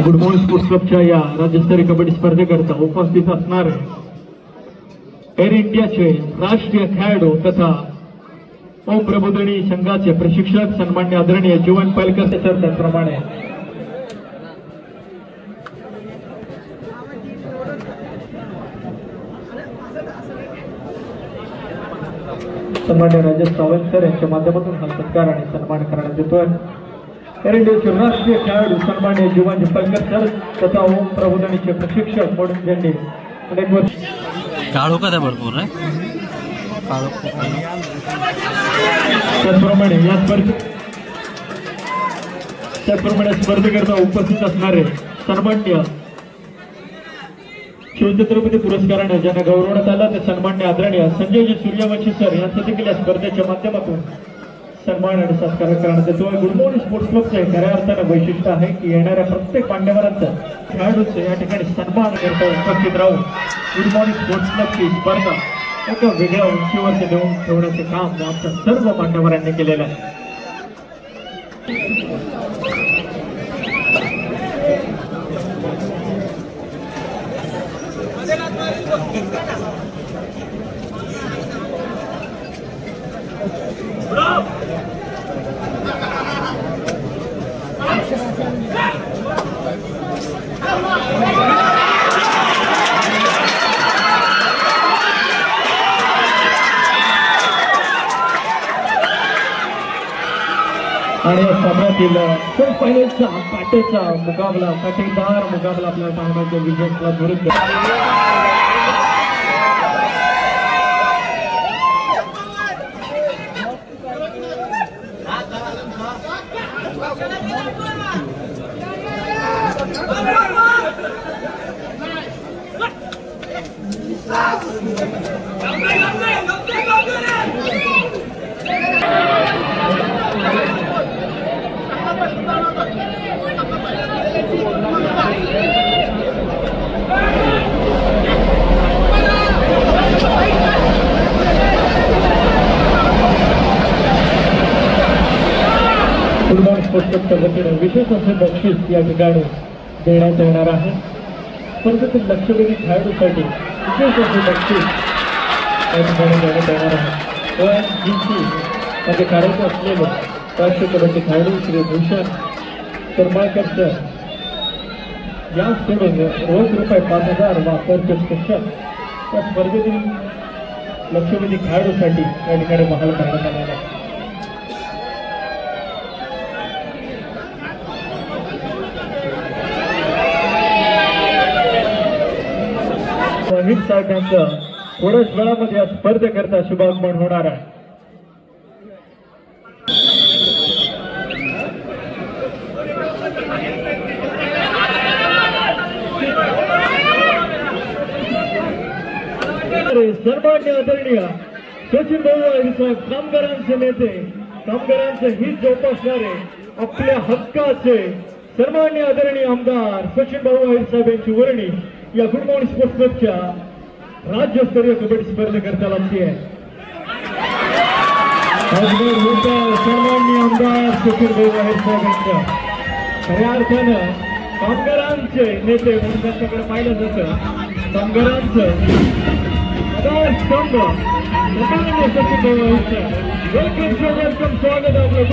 गुडमोल sports क्लबच्या या राज्यस्तरीय कबड्डी स्पर्धेकरता उपस्थित असणारे एअर इंडियाचे राष्ट्रीय खेळाडू तथा ओम प्रबोधिनी संघाचे प्रशिक्षक सन्मान्य आदरणीय जीवन पालकर सर, त्याप्रमाणे सन्मान्य राजेश सावंत सर यांच्या माध्यमातून हा सत्कार आणि सन्मान करण्यात येतोय। एअर इंडियाचे राष्ट्रीय खेळाडू सन्मान्य जीवन पालकर सर तथा ओम प्रबोधिनीचे प्रशिक्षक म्हणून ज्यांनी अनेक वर्ष काळो का भरपूर आहे त्याप्रमाणे स्पर्धेकरता उपस्थित असणारे सन्मान्य शिवछत्रपती पुरस्काराने ज्यांना गौरवण्यात आला ते सन्मान्य आदरणीय संजयजी सूर्यवंशी सर यांचं देखील या स्पर्धेच्या माध्यमातून सन्मान आणि सत्कार करण्यात येतो। गुडमोल स्पोर्ट्स क्लबचे खऱ्या अर्थानं वैशिष्ट्य आहे की येणाऱ्या प्रत्येक मान्यवरांचं खेळाडूंचं या ठिकाणी सन्मान करता उपस्थित राहून गुडमोल स्पोर्ट्स क्लबची स्पर्धा एका वेगळ्या उंचीवरती देऊन ठेवण्याचे काम आमच्या सर्व मान्यवरांनी केलेलं आहे। आणि या सामन्यातील फायनलचा काटेचा मुकाबला, काटेदार मुकाबला आपल्याला पाहण्याच्या विजय क्लब विरुद्ध गुडमोल स्पोर्ट्स क्लबच्या वतीने विशेष असे बक्षीस या ठिकाणी देण्यात येणार आहे। स्पर्धेतील लक्षवेधी खेळाडूसाठी विशेष असे बक्षीस या ठिकाणी देण्यात येणार आहे। ONGC मध्ये कार्यरत असलेले राष्ट्रीय कबड्डी खेळाडू श्री भूषण करमाळकर सर याचकडून रोख रुपये 5,000 वापरचे स्पेशल या स्पर्धेतील लक्षवेधी खेळाडूसाठी या ठिकाणी बहाल करण्यात आलेला आहे। अमित साहेब यांचं थोड्याच वेळामध्ये या स्पर्धेकरता शुभागमन होणार आहे। सन्मान्य आदरणीय सचिन भाऊ आहिर साहेब, कामगारांचे नेते, कामगारांचे हित जोपासणारे, आपल्या हक्काचे सन्मान्य आदरणीय आमदार सचिन भाऊ आहिर साहेब यांची वर्णी या गुडमोल स्पोर्ट्स क्लबच्या राज्यस्तरीय कबड्डी स्पर्धेकरता लागते आहे। सन्मान्य आमदार सचिन भाऊ आहिर साहेब यांच्या खऱ्या अर्थानं कामगारांचे नेते म्हणून त्यांच्याकडे पाहिलं जातं। कामगारांचं स्तंभ सचिन भाऊ आहिर साहेब, वेलकम स्वागत आपलं।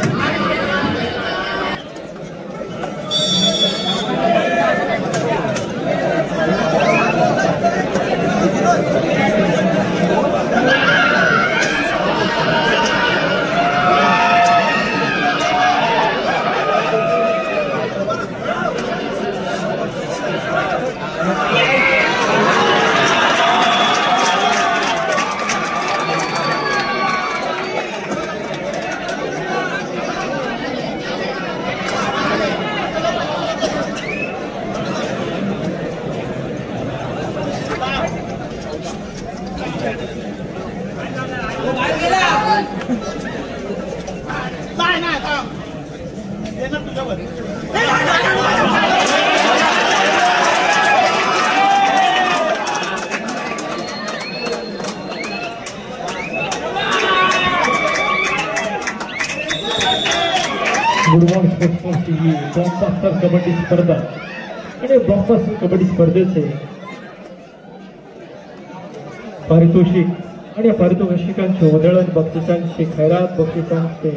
गुडमोल स्पोर्ट्स क्लबची ही 2 कबड्डी स्पर्धा आणि ब्लॉकबस्टर कबड्डी स्पर्धेचे पारितोषिक आणि पारितोषिकांचे उधळण, बक्षिसांचे खैरात, बक्षिसांचे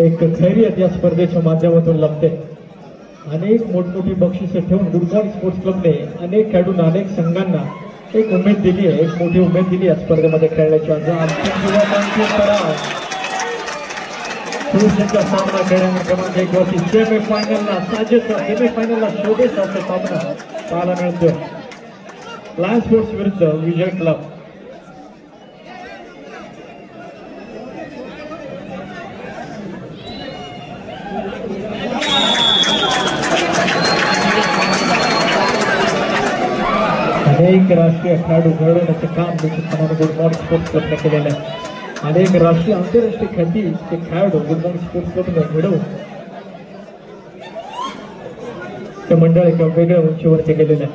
एक खैरियत या स्पर्धेच्या माध्यमातून लाभते. अनेक मोठमोठी बक्षिसे ठेवून गुड मॉर्निंग स्पोर्ट्स क्लबने अनेक खेळाडूंना, अनेक संघांना एक उमेद दिली आहे, एक मोठी उमेद दिली या स्पर्धेमध्ये खेळण्याची. पुरुषांचा सामना खेळण्याचा क्रमांक 1 वरती सेमीफायनलला शोभेचा असा सामना पाहायला मिळतोय. लायन्स स्पोर्ट्स विरुद्ध विजय क्लब. अनेक राष्ट्रीय खेळाडू घडवण्याचं काम निश्चितपणाने गुड मॉर्निंग स्पोर्ट्स क्लबने केलेलं आहे. अनेक राष्ट्रीय आंतरराष्ट्रीय ख्यातीचे खेळाडू गुड मॉर्निंग स्पोर्ट्स क्लबने घडवून ते मंडळ एका वेगळ्या उंचीवरती गेलेलं आहे.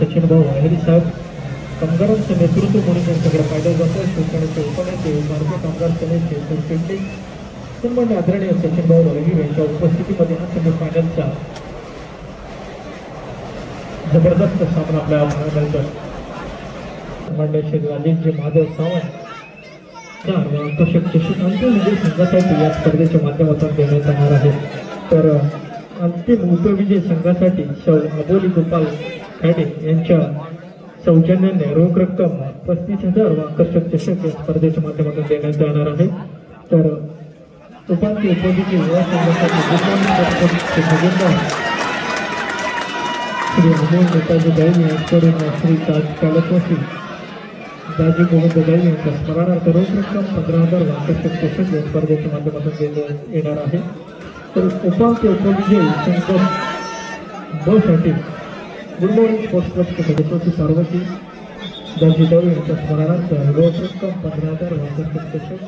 सचिन भाऊ अहिरी साहेब कामगारांचं नेतृत्व म्हणून त्यांच्याकडे पाहिलं जातं. शिवसेनेचे उपनेते, भारतीय कामगार सेनेचे सरचिटणीस सन्मान्य आदरणीय सचिन भाऊ अहिर यांच्या उपस्थितीमध्ये हा सेमीफायनलचा जबरदस्त सामना आपल्याला पाहायला मिळतो. सन्मान्य श्री राजेशजी महादेव सावंत आकर्षक चषक अंतिम विजय संघासाठी या स्पर्धेच्या माध्यमातून देण्यात येणार आहे. तर अंतिम उपविजय संघासाठी अबोली गोपाल खाडे यांच्या सौजन्याने रोख रक्कम 35,000 व आकर्षक चषक या स्पर्धेच्या माध्यमातून देण्यात येणार आहे. तर उपांत्य उपविजय युवा संघासाठी श्री अमोल नेताजी दैवी यांच्याकडून श्री कालस्वासी दाजी गोविंद दैवी यांच्या स्मरणार्थ रोख रक्कम 15,000 व आकर्षक चषक या स्पर्धेच्या माध्यमातून देण्यात येणार आहे. तर उपांत्य उपविजय संघ ब साठी गुड मॉर्निंग स्पोर्ट्स क्लबचे सदस्य पार्वती दाजी दैवी यांच्या स्मरणार्थ रोख रक्कम 15,000 व आकर्षक चषक.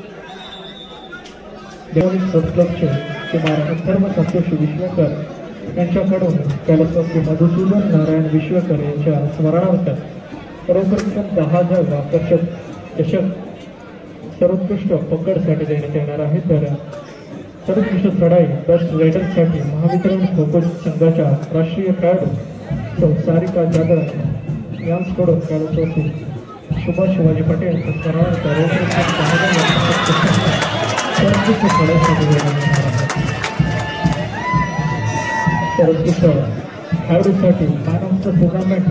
मॉर्निंग स्पोर्ट्स क्लबचे कुमार अथर्व संतोष विश्वकर यांच्याकडून कैलासवासी मधुसूदन नारायण विश्वकर यांच्या स्मरणार्थ रोख रक्कम 10,000 व आकर्षक चषक सर्वोत्कृष्ट पकडसाठी देण्यात येणार आहे. तर सर्वोत्कृष्ट चढाई बेस्ट रायडरसाठी महावितरण खो खो संघाच्या राष्ट्रीय खेळाडू सारिका जाधव यांच्याकडून कैलासवासी सुभाष शिवाजी पटेल यांच्या स्मरणार्थ रोख रक्कम 10,000 सर्वोत्कृष्ट चढाईसाठी देण्यात येणार आहे. सर्वोत्कृष्ट खेळाडूसाठी मॅन ऑफ द टुर्नामेंट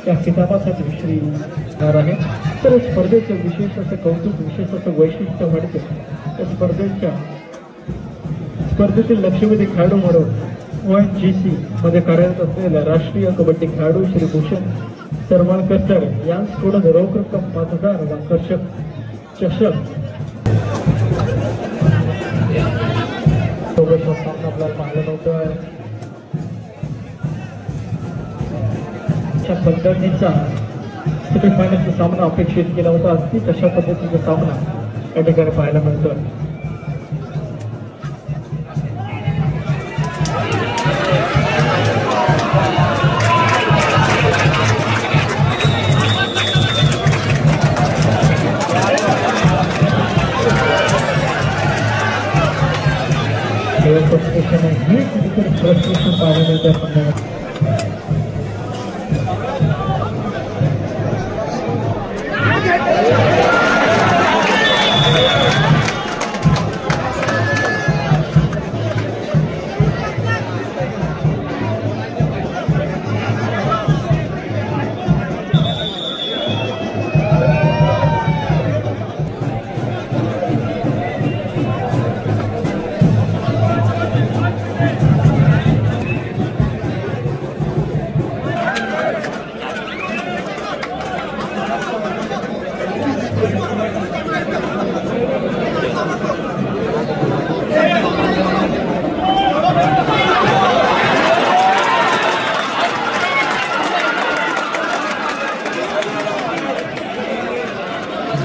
या किताबासाठी श्री आहे. तर स्पर्धेचं विशेष असं कौतुक, विशेष असं वैशिष्ट्य वाढते. त्या स्पर्धेतील लक्षवेधी खेळाडू म्हणून ONGC मध्ये कार्यरत असलेल्या राष्ट्रीय कबड्डी खेळाडू श्री भूषण सरवाळकर सर यांच्याकडून रोख रक्कम 5,000 व आकर्षक चषक सामना आपल्याला पाहायला नव्हतं. अशा पद्धतीचा सेमीफायनलचा सामना अपेक्षित केला होता. अगदी तशा पद्धतीचा सामना या ठिकाणी पाहायला मिळतोय. फ्रस्ट्रेशन पाहायला मिळतं.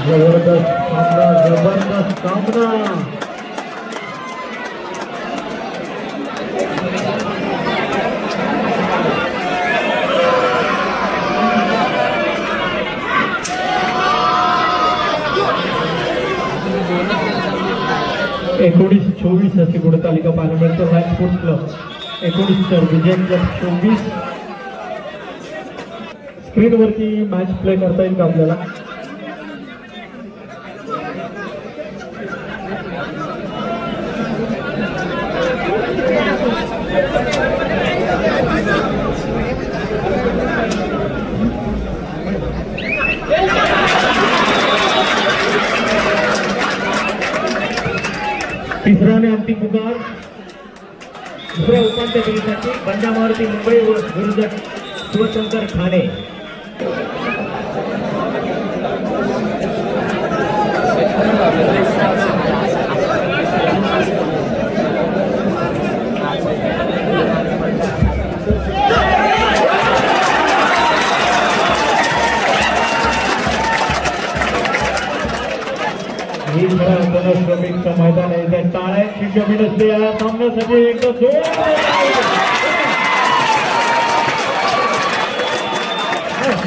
जबरदस्त सामना एकोणीस 24 अशी गुणतालिका पाहायला मिळतो लाईफ स्पोर्ट्स क्लब 19 तर विजय क्लब 24. स्क्रीनवरती मॅच प्ले करता येईल का आपल्याला? तिसरा आणि अंतिम पुकार दुसऱ्या उपांत्य फेरीसाठी बंडा मारुती मुंबई विरुद्ध शिवशंकर ठाणे. मैदान आहे त्या टाळ्यांची जमीन असते या सामन्यासाठी. एकदा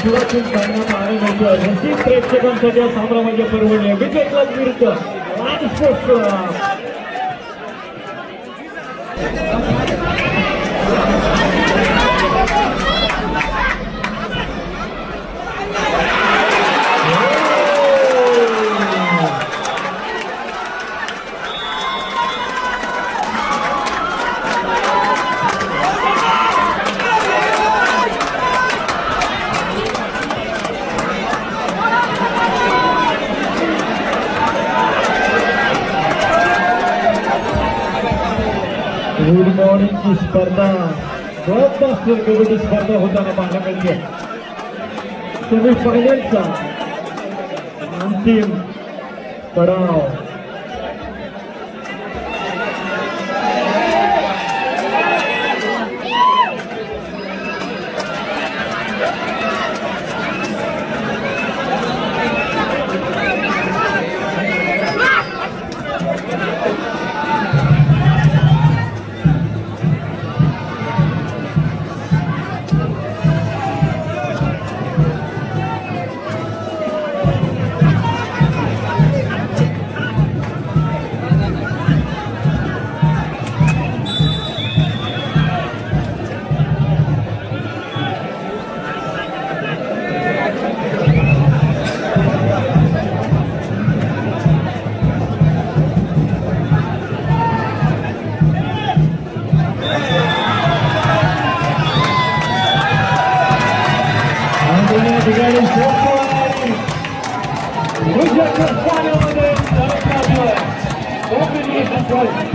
सुरुवातीत करण्यात आलं नव्हतं. रसिक प्रेक्षकांसाठी या साम्राज्य परवडले. विजय क्लब विरुद्ध life sports club. Good morning की स्पर्धा ब्लॉकबस्टर कबड्डी स्पर्धा होताना पाहायला मिळते. सेमीफायनलचा अंतिम पडाव. Final